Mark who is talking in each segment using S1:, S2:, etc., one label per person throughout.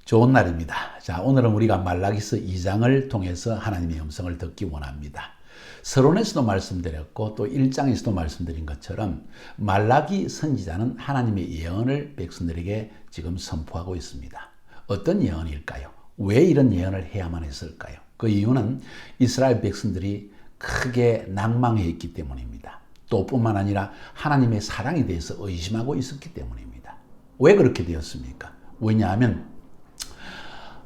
S1: 좋은 날입니다. 자, 오늘은 우리가 말라기서 2장을 통해서 하나님의 음성을 듣기 원합니다. 서론에서도 말씀드렸고 또 1장에서도 말씀드린 것처럼 말라기 선지자는 하나님의 예언을 백성들에게 지금 선포하고 있습니다. 어떤 예언일까요? 왜 이런 예언을 해야만 했을까요? 그 이유는 이스라엘 백성들이 크게 낭망해 있기 때문입니다. 또 뿐만 아니라 하나님의 사랑에 대해서 의심하고 있었기 때문입니다. 왜 그렇게 되었습니까? 왜냐하면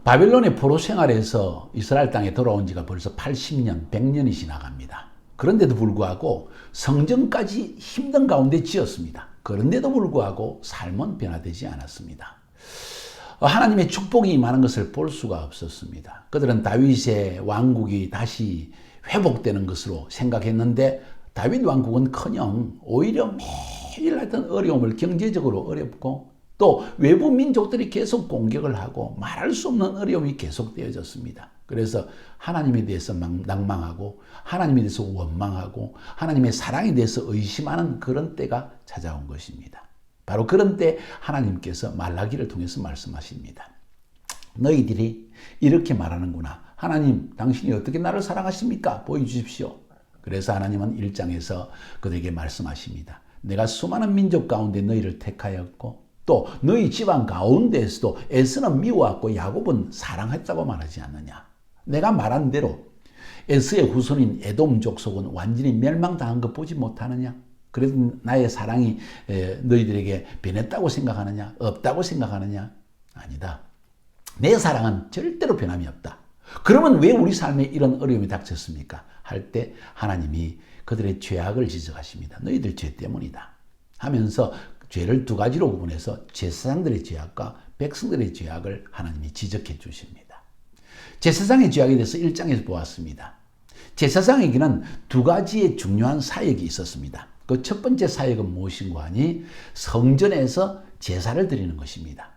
S1: 바벨론의 포로 생활에서 이스라엘 땅에 돌아온 지가 벌써 80년, 100년이 지나갑니다. 그런데도 불구하고 성전까지 힘든 가운데 지었습니다. 그런데도 불구하고 삶은 변화되지 않았습니다. 하나님의 축복이 임하는 것을 볼 수가 없었습니다. 그들은 다윗의 왕국이 다시 회복되는 것으로 생각했는데 다윗 왕국은커녕 오히려 매일 하던 어려움을, 경제적으로 어렵고 또 외부 민족들이 계속 공격을 하고 말할 수 없는 어려움이 계속되어졌습니다. 그래서 하나님에 대해서 낭망하고 하나님에 대해서 원망하고 하나님의 사랑에 대해서 의심하는 그런 때가 찾아온 것입니다. 바로 그런 때 하나님께서 말라기를 통해서 말씀하십니다. 너희들이 이렇게 말하는구나. 하나님, 당신이 어떻게 나를 사랑하십니까? 보여주십시오. 그래서 하나님은 1장에서 그들에게 말씀하십니다. 내가 수많은 민족 가운데 너희를 택하였고 또 너희 집안 가운데에서도 에서는 미워하고 야곱은 사랑했다고 말하지 않느냐. 내가 말한 대로 에서의 후손인 에돔 족속은 완전히 멸망당한 거 보지 못하느냐. 그래도 나의 사랑이 너희들에게 변했다고 생각하느냐? 없다고 생각하느냐? 아니다. 내 사랑은 절대로 변함이 없다. 그러면 왜 우리 삶에 이런 어려움이 닥쳤습니까? 할 때 하나님이 그들의 죄악을 지적하십니다. 너희들 죄 때문이다 하면서 죄를 두 가지로 구분해서 제사장들의 죄악과 백성들의 죄악을 하나님이 지적해 주십니다. 제사장의 죄악에 대해서 1장에서 보았습니다. 제사장에게는 두 가지의 중요한 사역이 있었습니다. 그 첫 번째 사역은 무엇인가 하니 성전에서 제사를 드리는 것입니다.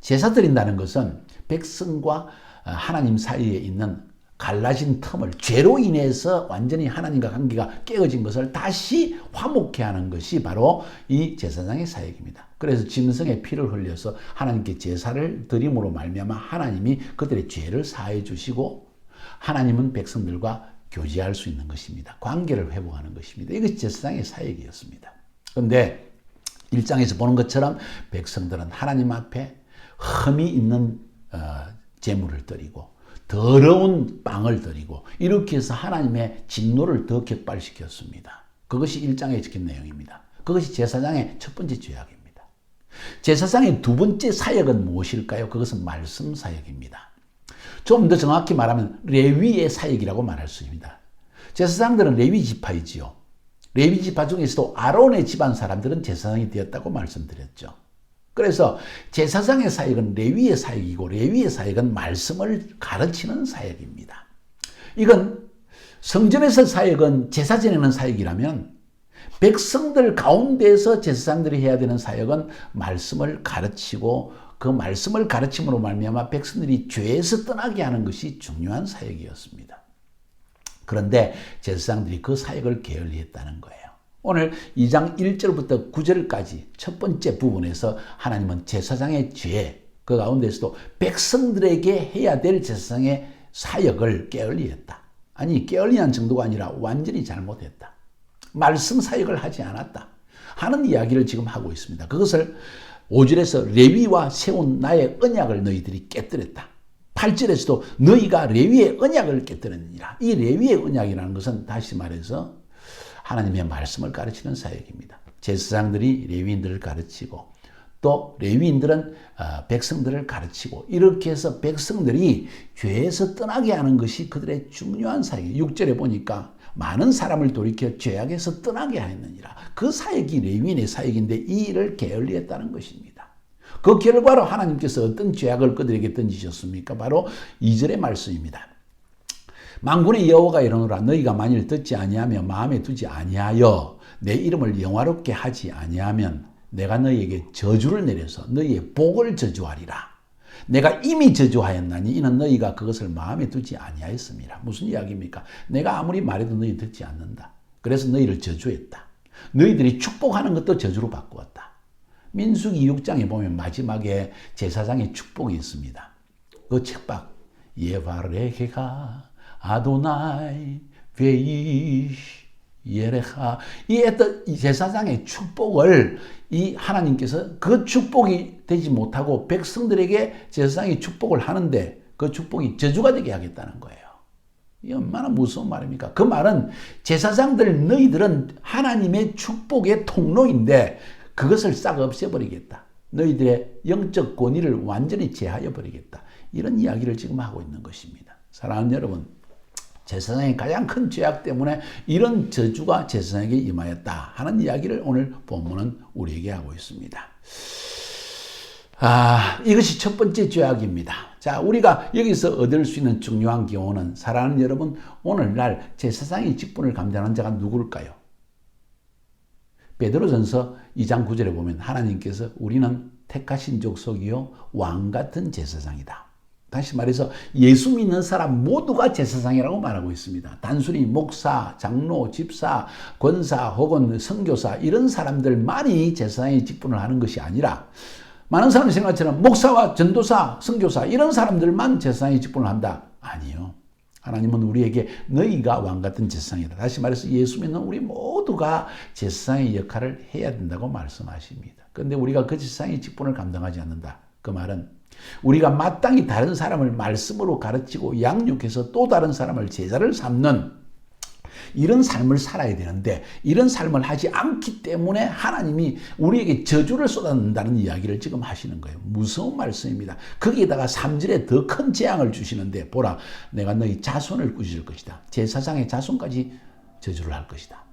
S1: 제사 드린다는 것은 백성과 하나님 사이에 있는 갈라진 틈을, 죄로 인해서 완전히 하나님과 관계가 깨어진 것을 다시 화목케 하는 것이 바로 이 제사장의 사역입니다. 그래서 짐승의 피를 흘려서 하나님께 제사를 드림으로 말미암아 하나님이 그들의 죄를 사해 주시고 하나님은 백성들과 교제할 수 있는 것입니다. 관계를 회복하는 것입니다. 이것이 제사장의 사역이었습니다. 그런데 1장에서 보는 것처럼 백성들은 하나님 앞에 흠이 있는 제물을 드리고 더러운 빵을 드리고 이렇게 해서 하나님의 진노를 더 격발시켰습니다. 그것이 1장에 적힌 내용입니다. 그것이 제사장의 첫 번째 죄악입니다. 제사장의 두 번째 사역은 무엇일까요? 그것은 말씀 사역입니다. 좀 더 정확히 말하면 레위의 사역이라고 말할 수 있습니다. 제사장들은 레위 지파이지요. 레위 지파 중에서도 아론의 집안 사람들은 제사장이 되었다고 말씀드렸죠. 그래서 제사장의 사역은 레위의 사역이고 레위의 사역은 말씀을 가르치는 사역입니다. 이건 성전에서 사역은 제사 지내는 사역이라면 백성들 가운데서 제사장들이 해야 되는 사역은 말씀을 가르치고 그 말씀을 가르침으로 말미암아 백성들이 죄에서 떠나게 하는 것이 중요한 사역이었습니다. 그런데 제사장들이 그 사역을 게을리했다는 거예요. 오늘 2장 1절부터 9절까지 첫 번째 부분에서 하나님은 제사장의 죄, 그 가운데서도 백성들에게 해야 될 제사장의 사역을 게을리했다. 아니, 게을리한 정도가 아니라 완전히 잘못했다. 말씀 사역을 하지 않았다 하는 이야기를 지금 하고 있습니다. 그것을 5절에서 레위와 세운 나의 언약을 너희들이 깨뜨렸다. 8절에서도 너희가 레위의 언약을 깨뜨렸느니라. 이 레위의 언약이라는 것은 다시 말해서 하나님의 말씀을 가르치는 사역입니다. 제사장들이 레위인들을 가르치고 또 레위인들은 백성들을 가르치고 이렇게 해서 백성들이 죄에서 떠나게 하는 것이 그들의 중요한 사역이에요. 6절에 보니까 많은 사람을 돌이켜 죄악에서 떠나게 하였느니라. 그 사역이 레위인의 사역인데 이 일을 게을리했다는 것입니다. 그 결과로 하나님께서 어떤 죄악을 그들에게 던지셨습니까? 바로 2절의 말씀입니다. 만군의 여호와가 이르노라. 너희가 만일 듣지 아니하며 마음에 두지 아니하여 내 이름을 영화롭게 하지 아니하면 내가 너희에게 저주를 내려서 너희의 복을 저주하리라. 내가 이미 저주하였나니 이는 너희가 그것을 마음에 두지 아니하였습니다. 무슨 이야기입니까? 내가 아무리 말해도 너희 듣지 않는다. 그래서 너희를 저주했다. 너희들이 축복하는 것도 저주로 바꾸었다. 민수기 6장에 보면 마지막에 제사장의 축복이 있습니다. 그 책박 예바레게가 아도나이 베이시 예레하 이 제사장의 축복을 이 하나님께서 그 축복이 되지 못하고 백성들에게 제사장이 축복을 하는데 그 축복이 저주가 되게 하겠다는 거예요. 이 얼마나 무서운 말입니까? 그 말은 제사장들 너희들은 하나님의 축복의 통로인데 그것을 싹 없애버리겠다. 너희들의 영적 권위를 완전히 제하여 버리겠다. 이런 이야기를 지금 하고 있는 것입니다. 사랑하는 여러분, 제사장의 가장 큰 죄악 때문에 이런 저주가 제사장에게 임하였다 하는 이야기를 오늘 본문은 우리에게 하고 있습니다. 이것이 첫 번째 죄악입니다. 자, 우리가 여기서 얻을 수 있는 중요한 교훈은 사랑하는 여러분, 오늘날 제사장의 직분을 감당하는 자가 누굴까요? 베드로전서 2장 9절에 보면 하나님께서 우리는 택하신 족속이요 왕 같은 제사장이다. 다시 말해서 예수 믿는 사람 모두가 제사장이라고 말하고 있습니다. 단순히 목사, 장로, 집사, 권사 혹은 선교사 이런 사람들만이 제사장의 직분을 하는 것이 아니라 많은 사람이 생각처럼 목사와 전도사, 선교사 이런 사람들만 제사장의 직분을 한다. 아니요. 하나님은 우리에게 너희가 왕같은 제사장이다. 다시 말해서 예수 믿는 우리 모두가 제사장의 역할을 해야 된다고 말씀하십니다. 그런데 우리가 그 제사장의 직분을 감당하지 않는다. 그 말은 우리가 마땅히 다른 사람을 말씀으로 가르치고 양육해서 또 다른 사람을 제자를 삼는 이런 삶을 살아야 되는데 이런 삶을 하지 않기 때문에 하나님이 우리에게 저주를 쏟아낸다는 이야기를 지금 하시는 거예요. 무서운 말씀입니다. 거기에다가 3절에 더 큰 재앙을 주시는데 보라 내가 너희 자손을 꾸짖을 것이다. 제사장의 자손까지 저주를 할 것이다.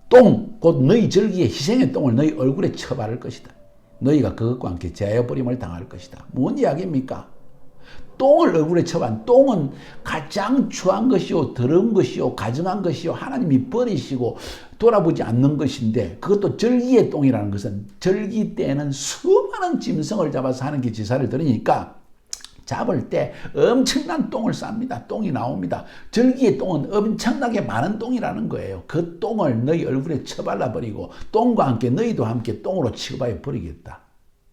S1: 똥 곧 너희 절기의 희생의 똥을 너희 얼굴에 쳐바를 것이다. 너희가 그것과 함께 제하여버림을 당할 것이다. 뭔 이야기입니까? 똥을 얼굴에 쳐반 똥은 가장 추한 것이요 더러운 것이요 가증한 것이요 하나님이 버리시고 돌아보지 않는 것인데 그것도 절기의 똥이라는 것은 절기 때에는 수많은 짐승을 잡아서 하는 게 제사를 드리니까 잡을 때 엄청난 똥을 쌉니다. 똥이 나옵니다. 절기의 똥은 엄청나게 많은 똥이라는 거예요. 그 똥을 너희 얼굴에 쳐발라버리고 똥과 함께 너희도 함께 똥으로 취급하여 버리겠다.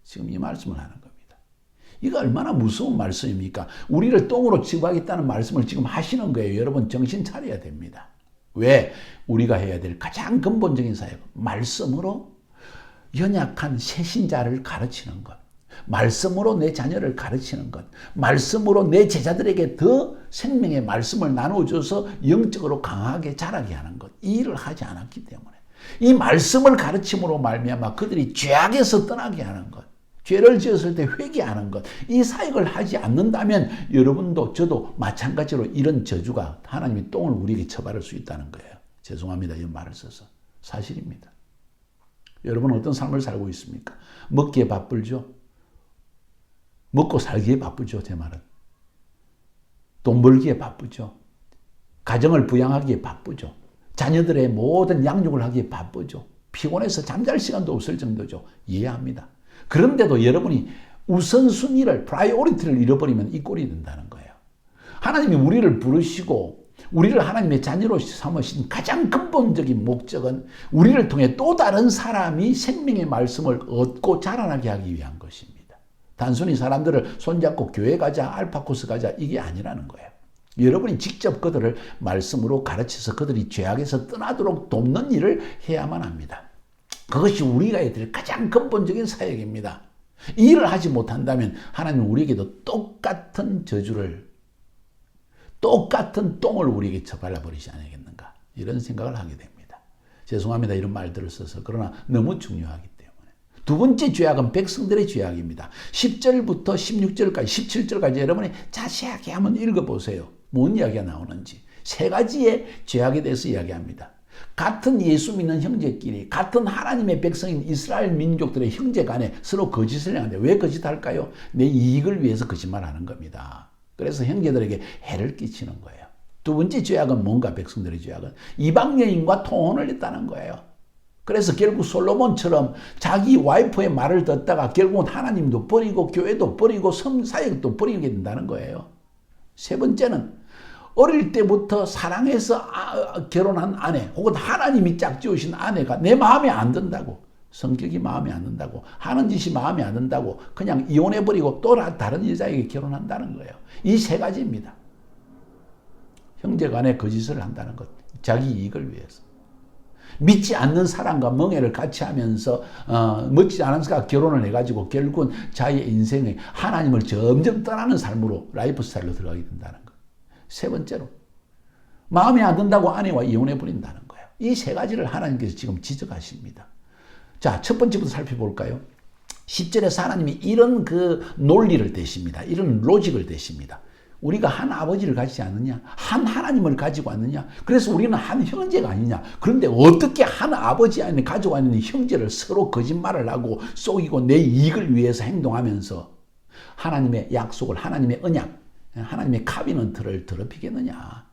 S1: 지금 이 말씀을 하는 겁니다. 이거 얼마나 무서운 말씀입니까? 우리를 똥으로 취급하겠다는 말씀을 지금 하시는 거예요. 여러분 정신 차려야 됩니다. 왜? 우리가 해야 될 가장 근본적인 사역, 말씀으로 연약한 새신자를 가르치는 것. 말씀으로 내 자녀를 가르치는 것, 말씀으로 내 제자들에게 더 생명의 말씀을 나눠줘서 영적으로 강하게 자라게 하는 것, 이 일을 하지 않았기 때문에 이 말씀을 가르침으로 말미암아 그들이 죄악에서 떠나게 하는 것, 죄를 지었을 때 회개하는 것, 이 사역을 하지 않는다면 여러분도 저도 마찬가지로 이런 저주가 하나님이 똥을 우리에게 처벌할 수 있다는 거예요. 죄송합니다. 이 말을 써서. 사실입니다. 여러분은 어떤 삶을 살고 있습니까? 먹기에 바쁘죠? 먹고 살기에 바쁘죠, 제 말은. 돈 벌기에 바쁘죠. 가정을 부양하기에 바쁘죠. 자녀들의 모든 양육을 하기에 바쁘죠. 피곤해서 잠잘 시간도 없을 정도죠. 이해합니다. 그런데도 여러분이 우선순위를, 프라이오리티를 잃어버리면 이 꼴이 된다는 거예요. 하나님이 우리를 부르시고 우리를 하나님의 자녀로 삼으신 가장 근본적인 목적은 우리를 통해 또 다른 사람이 생명의 말씀을 얻고 자라나게 하기 위한 것입니다. 단순히 사람들을 손잡고 교회 가자, 알파코스 가자 이게 아니라는 거예요. 여러분이 직접 그들을 말씀으로 가르쳐서 그들이 죄악에서 떠나도록 돕는 일을 해야만 합니다. 그것이 우리가 해야 될 가장 근본적인 사역입니다. 이 일을 하지 못한다면 하나님은 우리에게도 똑같은 저주를, 똑같은 똥을 우리에게 처발라 버리지 않겠는가 이런 생각을 하게 됩니다. 죄송합니다. 이런 말들을 써서. 그러나 너무 중요하기 때문에. 두 번째 죄악은 백성들의 죄악입니다. 10절부터 16절까지 17절까지 여러분이 자세하게 한번 읽어보세요. 뭔 이야기가 나오는지. 세 가지의 죄악에 대해서 이야기합니다. 같은 예수 믿는 형제끼리, 같은 하나님의 백성인 이스라엘 민족들의 형제 간에 서로 거짓을 하는데 왜 거짓할까요? 내 이익을 위해서 거짓말하는 겁니다. 그래서 형제들에게 해를 끼치는 거예요. 두 번째 죄악은 뭔가 백성들의 죄악은 이방 여인과 통혼을 했다는 거예요. 그래서 결국 솔로몬처럼 자기 와이프의 말을 듣다가 결국은 하나님도 버리고 교회도 버리고 사역도 버리게 된다는 거예요. 세 번째는 어릴 때부터 사랑해서 결혼한 아내 혹은 하나님이 짝지으신 아내가 내 마음에 안 든다고 성격이 마음에 안 든다고, 하는 짓이 마음에 안 든다고 그냥 이혼해버리고 또 다른 여자에게 결혼한다는 거예요. 이 세 가지입니다. 형제간에 거짓을 한다는 것, 자기 이익을 위해서. 믿지 않는 사람과 멍해를 같이 하면서 멋지지 않은 사람과 결혼을 해가지고 결국은 자기의 인생에 하나님을 점점 떠나는 삶으로, 라이프 스타일로 들어가게 된다는 것. 세 번째로, 마음에 안 든다고 아내와 이혼해버린다는 거예요. 이 세 가지를 하나님께서 지금 지적하십니다. 자, 첫 번째부터 살펴볼까요? 10절에서 하나님이 이런 그 논리를 대십니다. 이런 로직을 대십니다. 우리가 한 아버지를 가지지 않느냐? 한 하나님을 가지고 왔느냐? 그래서 우리는 한 형제가 아니냐? 그런데 어떻게 한 아버지 안에 가지고 있는 형제를 서로 거짓말을 하고 속이고 내 이익을 위해서 행동하면서 하나님의 약속을, 하나님의 언약, 하나님의 카비넌트를 더럽히겠느냐?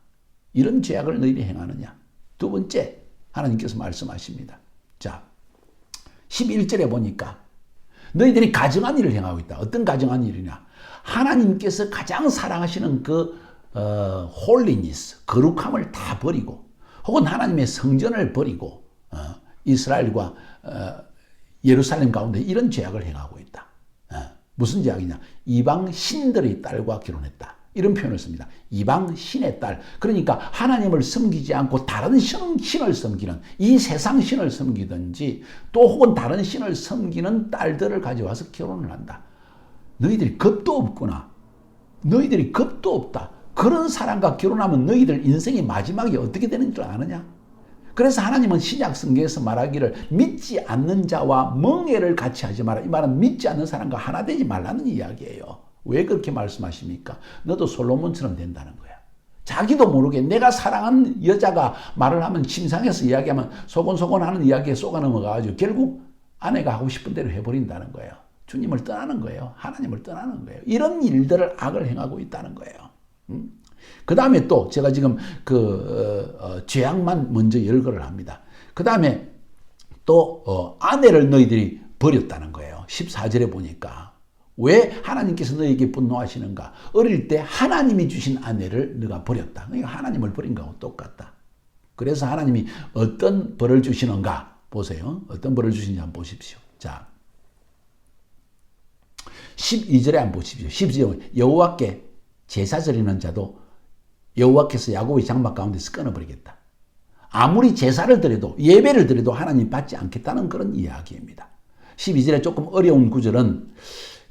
S1: 이런 죄악을 너희들이 행하느냐? 두 번째, 하나님께서 말씀하십니다. 자, 11절에 보니까 너희들이 가증한 일을 행하고 있다. 어떤 가증한 일이냐? 하나님께서 가장 사랑하시는 그 홀리니스, 거룩함을 다 버리고, 혹은 하나님의 성전을 버리고 이스라엘과 예루살렘 가운데 이런 죄악을 행하고 있다. 무슨 죄악이냐? 이방 신들의 딸과 결혼했다. 이런 표현을 씁니다. 이방 신의 딸. 그러니까 하나님을 섬기지 않고 다른 신을 섬기는, 이 세상 신을 섬기든지 또 혹은 다른 신을 섬기는 딸들을 가져와서 결혼을 한다. 너희들이 겁도 없구나. 너희들이 겁도 없다. 그런 사람과 결혼하면 너희들 인생의 마지막이 어떻게 되는 줄 아느냐? 그래서 하나님은 신약 성경에서 말하기를 믿지 않는 자와 멍해를 같이 하지 마라. 이 말은 믿지 않는 사람과 하나 되지 말라는 이야기예요. 왜 그렇게 말씀하십니까? 너도 솔로몬처럼 된다는 거야. 자기도 모르게 내가 사랑하는 여자가 말을 하면 침상에서 이야기하면 소곤소곤 하는 이야기에 속아 넘어가가지고 결국 아내가 하고 싶은 대로 해버린다는 거예요. 주님을 떠나는 거예요. 하나님을 떠나는 거예요. 이런 일들을 악을 행하고 있다는 거예요. 그 다음에 또 제가 지금 죄악만 먼저 열거를 합니다. 그 다음에 또 아내를 너희들이 버렸다는 거예요. 14절에 보니까. 왜 하나님께서 너에게 분노하시는가? 어릴 때 하나님이 주신 아내를 너가 버렸다. 그러니까 하나님을 버린 거하고 똑같다. 그래서 하나님이 어떤 벌을 주시는가? 보세요. 어떤 벌을 주시는지 한번 보십시오. 자, 12절에 한번 보십시오. 12절에 여호와께 제사 드리는 자도 여호와께서 야곱의 장막 가운데서 끊어버리겠다. 아무리 제사를 드려도, 예배를 드려도 하나님 받지 않겠다는 그런 이야기입니다. 12절에 조금 어려운 구절은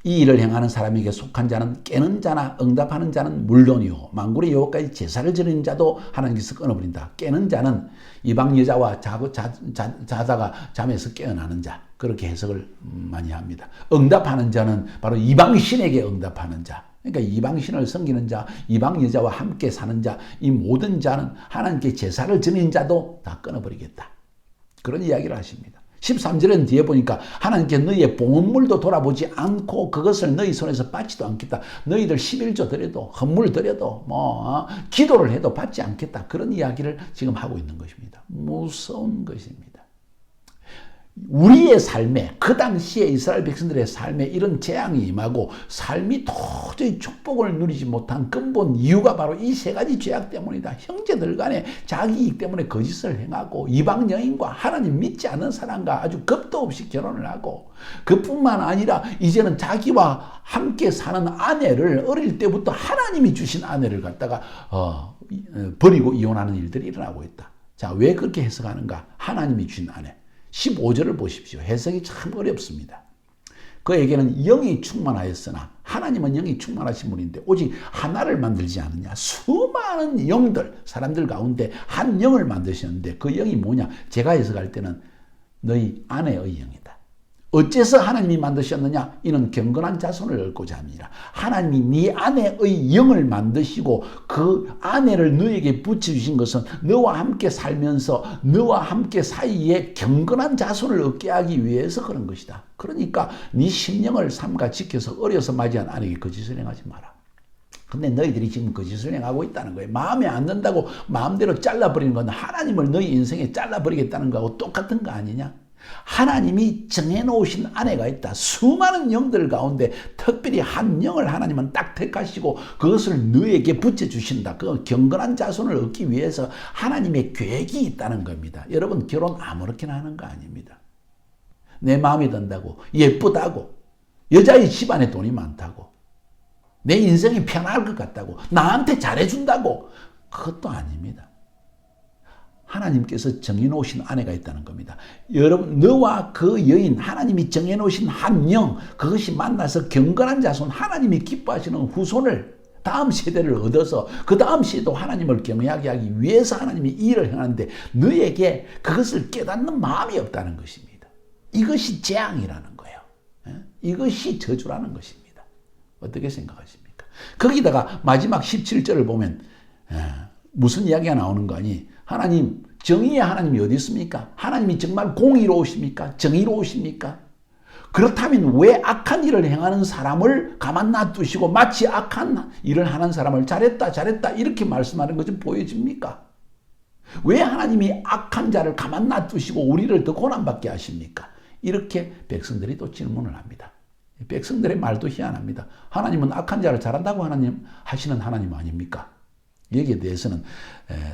S1: 이 일을 행하는 사람에게 속한 자는 깨는 자나 응답하는 자는 물론이요 만군의 여호와까지 제사를 드리는 자도 하나님께서 끊어버린다. 깨는 자는 이방 여자와 자다가 잠에서 깨어나는 자, 그렇게 해석을 많이 합니다. 응답하는 자는 바로 이방 신에게 응답하는 자, 그러니까 이방 신을 섬기는 자, 이방 여자와 함께 사는 자, 이 모든 자는 하나님께 제사를 드리는 자도 다 끊어버리겠다. 그런 이야기를 하십니다. 13절은 뒤에 보니까 하나님께 너희의 봉헌물도 돌아보지 않고 그것을 너희 손에서 받지도 않겠다. 너희들 11조 드려도, 헌물 드려도, 기도를 해도 받지 않겠다. 그런 이야기를 지금 하고 있는 것입니다. 무서운 것입니다. 우리의 삶에, 그 당시에 이스라엘 백성들의 삶에 이런 재앙이 임하고 삶이 도저히 축복을 누리지 못한 근본 이유가 바로 이 세 가지 죄악 때문이다. 형제들 간에 자기 이익 때문에 거짓을 행하고 이방 여인과 하나님 믿지 않는 사람과 아주 겁도 없이 결혼을 하고, 그뿐만 아니라 이제는 자기와 함께 사는 아내를 어릴 때부터 하나님이 주신 아내를 갖다가 버리고 이혼하는 일들이 일어나고 있다. 자, 왜 그렇게 해석하는가? 하나님이 주신 아내. 15절을 보십시오. 해석이 참 어렵습니다. 그에게는 영이 충만하였으나, 하나님은 영이 충만하신 분인데 오직 하나를 만들지 않느냐. 수많은 영들, 사람들 가운데 한 영을 만드셨는데 그 영이 뭐냐? 제가 해석할 때는 너희 아내의 영이다. 어째서 하나님이 만드셨느냐? 이는 경건한 자손을 얻고자 함이라. 하나님이 네 아내의 영을 만드시고 그 아내를 너에게 붙여주신 것은 너와 함께 살면서 너와 함께 사이에 경건한 자손을 얻게 하기 위해서 그런 것이다. 그러니까 네 심령을 삼가 지켜서 어려서 맞이한 아내에게 거짓을 행하지 마라. 근데 너희들이 지금 거짓을 행하고 있다는 거예요. 마음에 안 든다고 마음대로 잘라버리는 건 하나님을 너희 인생에 잘라버리겠다는 거하고 똑같은 거 아니냐? 하나님이 정해놓으신 아내가 있다. 수많은 영들 가운데 특별히 한 영을 하나님은 딱 택하시고 그것을 너에게 붙여주신다. 그 경건한 자손을 얻기 위해서 하나님의 계획이 있다는 겁니다. 여러분, 결혼 아무렇게나 하는 거 아닙니다. 내 마음에 든다고, 예쁘다고, 여자의 집안에 돈이 많다고, 내 인생이 편할 것 같다고, 나한테 잘해준다고. 그것도 아닙니다. 하나님께서 정해놓으신 아내가 있다는 겁니다. 여러분, 너와 그 여인, 하나님이 정해놓으신 한 영, 그것이 만나서 경건한 자손, 하나님이 기뻐하시는 후손을, 다음 세대를 얻어서 그 다음 세대도 하나님을 경외하게 하기 위해서 하나님이 이 일을 행하는데 너에게 그것을 깨닫는 마음이 없다는 것입니다. 이것이 재앙이라는 거예요. 이것이 저주라는 것입니다. 어떻게 생각하십니까? 거기다가 마지막 17절을 보면 무슨 이야기가 나오는 거 아니? 하나님, 정의의 하나님이 어디 있습니까? 하나님이 정말 공의로우십니까? 정의로우십니까? 그렇다면 왜 악한 일을 행하는 사람을 가만 놔두시고 마치 악한 일을 하는 사람을 잘했다 이렇게 말씀하는 것 좀 보여집니까? 왜 하나님이 악한 자를 가만 놔두시고 우리를 더 고난받게 하십니까? 이렇게 백성들이 또 질문을 합니다. 백성들의 말도 희한합니다. 하나님은 악한 자를 잘한다고 하시는 하나님 아닙니까? 여기에 대해서는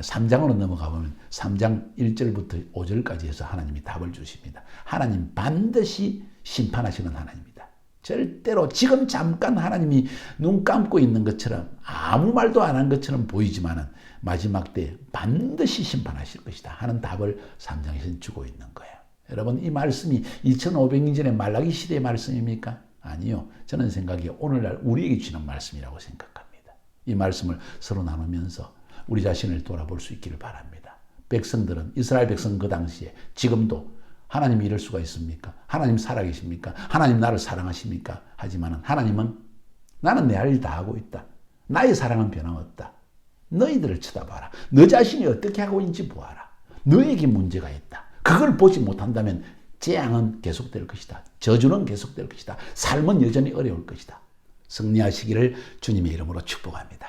S1: 3장으로 넘어가 보면 3장 1절부터 5절까지 해서 하나님이 답을 주십니다. 하나님 반드시 심판하시는 하나님입니다. 절대로 지금 잠깐 하나님이 눈 감고 있는 것처럼 아무 말도 안 한 것처럼 보이지만은 마지막 때 반드시 심판하실 것이다 하는 답을 3장에서 주고 있는 거예요. 여러분, 이 말씀이 2500년 전의 말라기 시대의 말씀입니까? 아니요. 저는 생각에 오늘날 우리에게 주는 말씀이라고 생각합니다. 이 말씀을 서로 나누면서 우리 자신을 돌아볼 수 있기를 바랍니다. 백성들은, 이스라엘 백성 그 당시에 지금도 하나님이 이럴 수가 있습니까? 하나님 살아계십니까? 하나님 나를 사랑하십니까? 하지만 하나님은 나는 내 할 일 다 하고 있다. 나의 사랑은 변함없다. 너희들을 쳐다봐라. 너 자신이 어떻게 하고 있는지 보아라. 너에게 문제가 있다. 그걸 보지 못한다면 재앙은 계속될 것이다. 저주는 계속될 것이다. 삶은 여전히 어려울 것이다. 승리하시기를 주님의 이름으로 축복합니다.